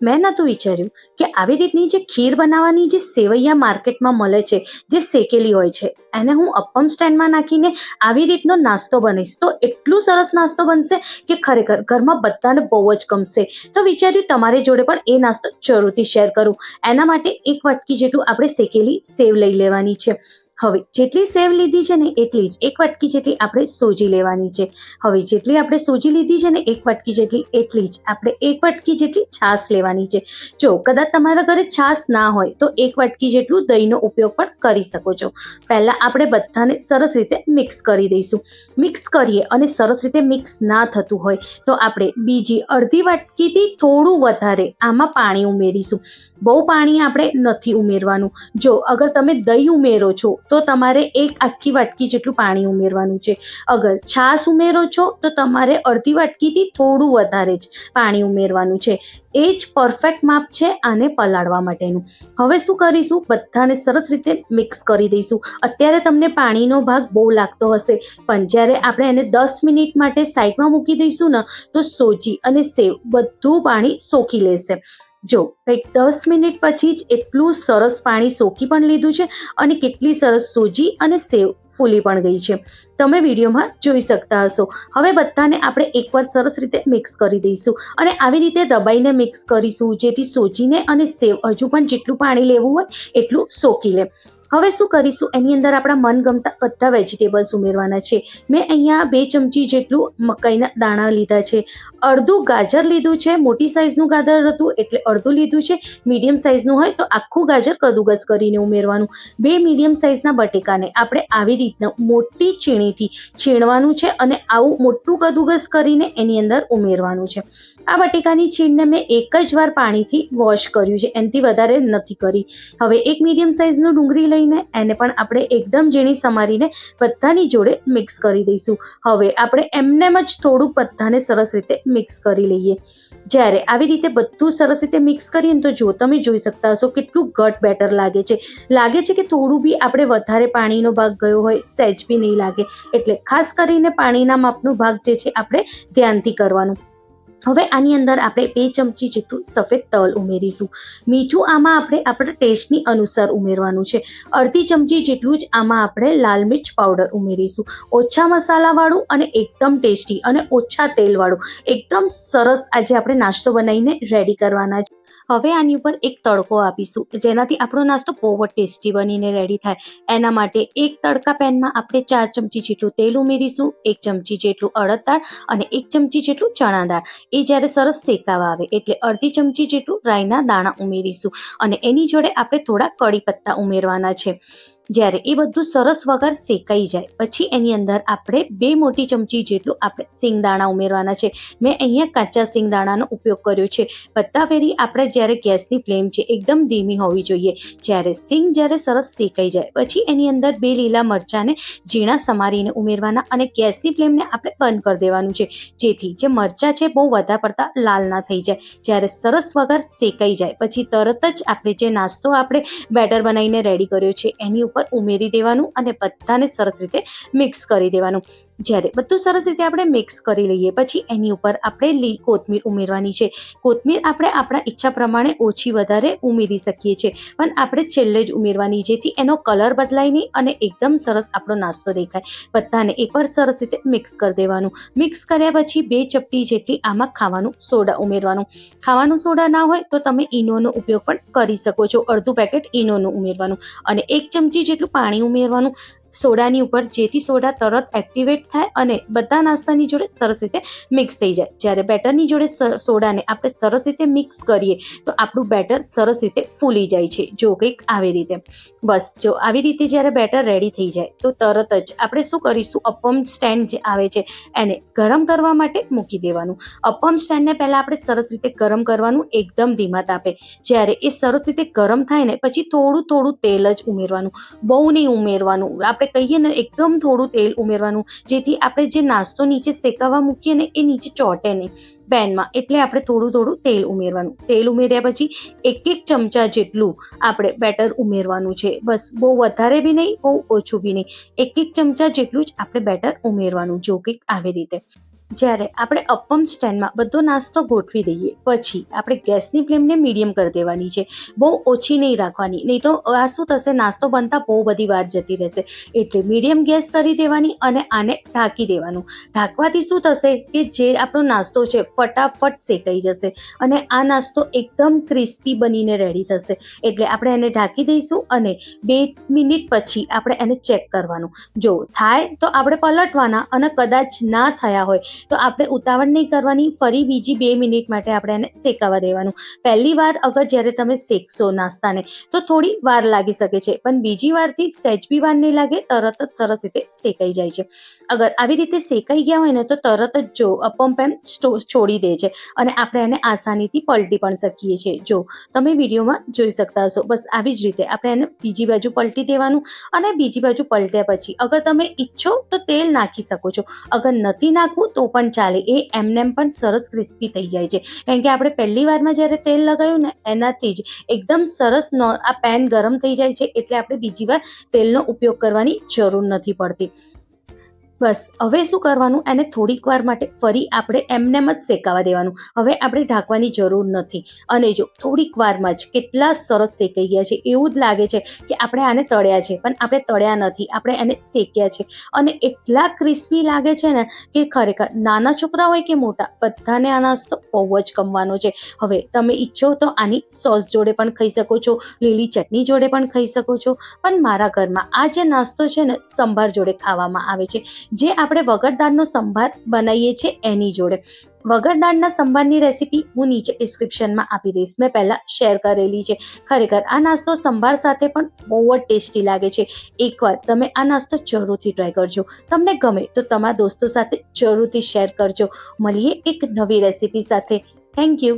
મેં નહોતું વિચાર્યું કે આવી રીતની જે ખીર બનાવવાની જે સેવૈયા માર્કેટમાં મળે છે, જે શેકેલી હોય છે, એને હું અપમ સ્ટેન્ડમાં નાખીને આવી રીતનો નાસ્તો બનાવીશ તો એટલું સરસ નાસ્તો બનશે કે ખરેખર ઘરમાં બધાને બહુ જ ગમશે. તો વિચાર્યું તમારી જોડે પણ એ નાસ્તો જરૂરથી શેર કરું. એના માટે 1 વાટકી જેટલું આપણે શેકેલી સેવ લઈ લેવાની છે. હવે જેટલી સેવ લીધી છે ને એટલી જ 1 વાટકી જેટલી આપણે સોજી લેવાની છે. હવે જેટલી આપણે સોજી લીધી છે ને 1 વાટકી જેટલી એટલી જ આપણે 1 વાટકી જેટલી છાશ લેવાની છે. જો કદાચ તમારા ઘરે છાશ ના હોય તો 1 વાટકી જેટલું દહીંનો ઉપયોગ પણ કરી શકો છો. પહેલાં આપણે બધાને સરસ રીતે મિક્સ કરી દઈશું. મિક્સ કરીએ અને સરસ રીતે મિક્સ ના થતું હોય તો આપણે બીજી અડધી વાટકીથી થોડું વધારે આમાં પાણી ઉમેરીશું. બહુ પાણી આપણે નથી ઉમેરવાનું. જો અગર તમે દહીં ઉમેરો છો તો તમારે 1 આખી વાટકી જેટલું પાણી ઉમેરવાનું છે. અગર છાશ ઉમેરો છો તો તમારે અડધી વાટકીથી થોડું વધારે જ પાણી ઉમેરવાનું છે. એ જ પરફેક્ટ માપ છે આને પલાળવા માટેનું. હવે શું કરીશું, બધાને સરસ રીતે મિક્સ કરી દઈશું. અત્યારે તમને પાણીનો ભાગ બહુ લાગતો હશે, પણ જ્યારે આપણે એને 10 મિનિટ માટે સાઈડમાં મૂકી દઈશું ને તો સોજી અને સેવ બધું પાણી સોકી લેશે. જો કંઈક 10 મિનિટ પછી જ એટલું સરસ પાણી સોકી પણ લીધું છે અને કેટલી સરસ સોજી અને સેવ ફૂલી પણ ગઈ છે. તમે વિડીયોમાં જોઈ શકતા હશો. હવે બધાને આપણે એકવાર સરસ રીતે મિક્સ કરી દઈશું અને આવી રીતે દબાઈને મિક્સ કરીશું જેથી સોજીને અને સેવ હજુ પણ જેટલું પાણી લેવું હોય એટલું સોકી લે. હવે શું કરીશું, એની અંદર આપણા મનગમતા બધા વેજીટેબલ્સ ઉમેરવાના છે. મેં અહીંયા 2 ચમચી જેટલું મકાઈના દાણા લીધા છે. અડધું ગાજર લીધું છે. મોટી સાઇઝનું ગાજર હતું એટલે અડધું લીધું છે. મીડિયમ સાઇઝનું હોય તો આખું ગાજર કદુકસ કરીને ઉમેરવાનું. 2 મીડિયમ સાઇઝના બટેકાને આપણે આવી રીતના મોટી છીણીથી છીણવાનું છે અને આવું મોટું કદુકસ કરીને એની અંદર ઉમેરવાનું છે. આ બટેકાની છીણને મેં એક જ વાર પાણીથી વોશ કર્યું છે, એનાથી વધારે નથી કરી. હવે 1 મીડિયમ સાઇઝનું ડુંગળી લઈને એને પણ આપણે એકદમ ઝીણી સમારીને બધાની જોડે મિક્સ કરી દઈશું. હવે આપણે એમનેમ જ થોડું બધાને સરસ રીતે મિક્સ કરી લઈએ. જ્યારે આવી રીતે બધું સરસ રીતે મિક્સ કરીએ ને તો જો તમે જોઈ શકતા હશો કેટલું ઘટ બેટર લાગે છે. લાગે છે કે થોડું બી આપણે વધારે પાણીનો ભાગ ગયો હોય, સહેજ બી નહીં લાગે. એટલે ખાસ કરીને પાણીના માપનો ભાગ જે છે આપણે ધ્યાનથી કરવાનું. હવે આની અંદર આપણે 2 ચમચી જેટલું સફેદ તલ ઉમેરીશું. મીઠું આમાં આપણે આપણા ટેસ્ટની અનુસાર ઉમેરવાનું છે. અડધી ચમચી જેટલું જ આમાં આપણે લાલ મિર્ચ પાવડર ઉમેરીશું. ઓછા મસાલાવાળું અને એકદમ ટેસ્ટી અને ઓછા તેલવાળું એકદમ સરસ આજે આપણે નાસ્તો બનાવીને રેડી કરવાના છે. હવે આની ઉપર એક તડકો આપીશું જેનાથી આપણો નાસ્તો બહુ જ ટેસ્ટી બનીને રેડી થાય. એના માટે એક તડકા પેનમાં આપણે 4 ચમચી જેટલું તેલ ઉમેરીશું, 1 ચમચી જેટલું અડદ દાળ અને 1 ચમચી જેટલું ચણા દાળ. એ જ્યારે સરસ શેકાવા આવે એટલે અડધી ચમચી જેટલું રાઈના દાણા ઉમેરીશું અને એની જોડે આપણે થોડા કડી પત્તા ઉમેરવાના છે. જ્યારે એ બધું સરસ વઘાર શેકાઈ જાય પછી એની અંદર આપણે 2 મોટી ચમચી જેટલું આપણે સિંગદાણા ઉમેરવાના છે. મેં અહીંયા કાચા સિંગદાણાનો ઉપયોગ કર્યો છે. બધા ફેરી આપણે જ્યારે ગેસની ફ્લેમ છે એકદમ ધીમી હોવી જોઈએ. જ્યારે સરસ શેકાઈ જાય પછી એની અંદર 2 લીલા મરચાંને ઝીણા સમારીને ઉમેરવાના અને ગેસની ફ્લેમને આપણે બંધ કરી દેવાનું છે જેથી જે મરચાં છે બહુ વધારે પડતા લાલ ના થઈ જાય. જ્યારે સરસ વઘાર શેકાઈ જાય પછી તરત જ આપણે જે નાસ્તો આપણે બેટર બનાવીને રેડી કર્યો છે એની ઉપર ઉમેરી દેવાનું અને બધાને સરસ રીતે મિક્સ કરી દેવાનું. જ્યારે બધું સરસ રીતે આપણે મિક્સ કરી લઈએ પછી એની ઉપર આપણે કોથમીર ઉમેરવાની છે. કોથમીર આપણે આપણા ઈચ્છા પ્રમાણે ઓછી વધારે ઉમેરી શકીએ છીએ, પણ આપણે છેલ્લે જ ઉમેરવાની જેથી એનો કલર બદલાય નહીં અને એકદમ સરસ આપણો નાસ્તો દેખાય. બધાને એકવાર સરસ રીતે મિક્સ કરી દેવાનું. મિક્સ કર્યા પછી 2 ચપટી જેટલી આમાં ખાવાનું સોડા ઉમેરવાનું. ખાવાનું સોડા ના હોય તો તમે ઈનોનો ઉપયોગ પણ કરી શકો છો. અડધું પેકેટ ઈનોનું ઉમેરવાનું અને 1 ચમચી જેટલું પાણી ઉમેરવાનું સોડાની ઉપર જેથી સોડા તરત એક્ટિવેટ થાય અને બધા નાસ્તાની જોડે સરસ રીતે મિક્સ થઈ જાય. જ્યારે બેટરની જોડે સોડાને આપણે સરસ રીતે મિક્સ કરીએ તો આપણું બેટર સરસ રીતે ફૂલી જાય છે. જો કંઈક આવી રીતે બસ જો આવી રીતે જ્યારે બેટર રેડી થઈ જાય તો તરત જ આપણે શું કરીશું, અપમ સ્ટેન્ડ જે આવે છે એને ગરમ કરવા માટે મૂકી દેવાનું. અપમ સ્ટેન્ડને પહેલાં આપણે સરસ રીતે ગરમ કરવાનું એકદમ ધીમા તાપે. જ્યારે એ સરસ રીતે ગરમ થાય ને પછી થોડું તેલ જ ઉમેરવાનું, બહુ નહીં ઉમેરવાનું. આપણે કહીએ ને એકદમ થોડું તેલ ઉમેરવાનું જેથી આપણે જે નાસ્તો નીચે શેકાવા મૂકીએ ને એ નીચે ચોંટે નહીં પેનમાં. એટલે આપણે થોડું તેલ ઉમેરવાનું. તેલ ઉમેર્યા પછી 1 ચમચા જેટલું આપણે બેટર ઉમેરવાનું છે. બસ બહુ વધારે બી નહીં, બહુ ઓછું બી નહીં. 1 ચમચા જેટલું જ આપણે બેટર ઉમેરવાનું. જો કંઈક આવી રીતે જ્યારે આપણે અપમ સ્ટેન્ડમાં બધો નાસ્તો ગોઠવી દઈએ પછી આપણે ગેસની ફ્લેમને મીડિયમ કરી દેવાની છે, બહુ ઓછી નહીં રાખવાની, નહીં તો આ શું થશે, નાસ્તો બનતા બહુ બધી વાર જતી રહેશે. એટલે મીડિયમ ગેસ કરી દેવાની અને આને ઢાંકી દેવાનું. ઢાંકવાથી શું થશે કે જે આપણો નાસ્તો છે ફટાફટ શેકાઈ જશે અને આ નાસ્તો એકદમ ક્રિસ્પી બનીને રેડી થશે. એટલે આપણે એને ઢાંકી દઈશું અને 2 મિનિટ પછી આપણે એને ચેક કરવાનું. જો થાય તો આપણે પલટવાના અને કદાચ ના થયા હોય તો આપણે ઉતાવળ નહીં કરવાની, ફરી બીજી 2 મિનિટ માટે આપણે એને શેકાવા દેવાનું. પહેલી વાર અગર જ્યારે તમે શેકશો નાસ્તાને તો થોડી વાર લાગી શકે છે, પણ બીજી વારથી સહેજ બી વાર નહીં લાગે, તરત જ સરસ રીતે શેકાઈ જાય છે. અગર આવી રીતે શેકાઈ ગયા હોય ને તો તરત જ જો અપમ પેન છોડી દે છે અને આપણે એને આસાનીથી પલટી પણ શકીએ છીએ. જો તમે વિડીયોમાં જોઈ શકતા હશો, બસ આવી જ રીતે આપણે એને બીજી બાજુ પલટી દેવાનું અને બીજી બાજુ પલટ્યા પછી અગર તમે ઈચ્છો તો તેલ નાખી શકો છો, અગર નથી નાખવું તો પણ ચાલે, એ એમનેમ પણ સરસ ક્રિસ્પી થઈ જાય છે. કારણ કે આપણે પહેલી વારમાં જ્યારે તેલ લગાવ્યું ને એનાથી જ એકદમ સરસ આ પેન ગરમ થઈ જાય છે, એટલે આપણે બીજી વાર તેલનો ઉપયોગ કરવાની જરૂર નથી પડતી. બસ હવે શું કરવાનું, એને થોડીક વાર માટે ફરી આપણે એમનેમ જ શેકાવા દેવાનું. હવે આપણે ઢાંકવાની જરૂર નથી. અને જો થોડીક વારમાં જ કેટલા સરસ શેકાઈ ગયા છે, એવું જ લાગે છે કે આપણે આને તળ્યા છે, પણ આપણે તળ્યા નથી, આપણે એને શેક્યા છે અને એટલા ક્રિસ્પી લાગે છે ને કે ખરેખર નાના છોકરા હોય કે મોટા બધાને આ નાસ્તો બહુ જ ગમવાનો છે. હવે તમે ઈચ્છો તો આની સોસ જોડે પણ ખાઈ શકો છો, લીલી ચટણી જોડે પણ ખાઈ શકો છો, પણ મારા ઘરમાં આ જે નાસ્તો છે ને સંભાર જોડે ખાવામાં આવે છે, જે આપણે વગર દાળનો સંભાર બનાવીએ છીએ એની જોડે. વગર દાળના સંભારની રેસીપી હું નીચે ડિસ્ક્રિપ્શનમાં આપી દઈશ, મેં પહેલાં શેર કરેલી છે. ખરેખર આ નાસ્તો સંભાર સાથે પણ બહુ જ ટેસ્ટી લાગે છે. એકવાર તમે આ નાસ્તો જરૂરથી ટ્રાય કરજો. તમને ગમે તો તમારા દોસ્તો સાથે જરૂરથી શેર કરજો. મળીએ એક નવી રેસીપી સાથે. Thank you.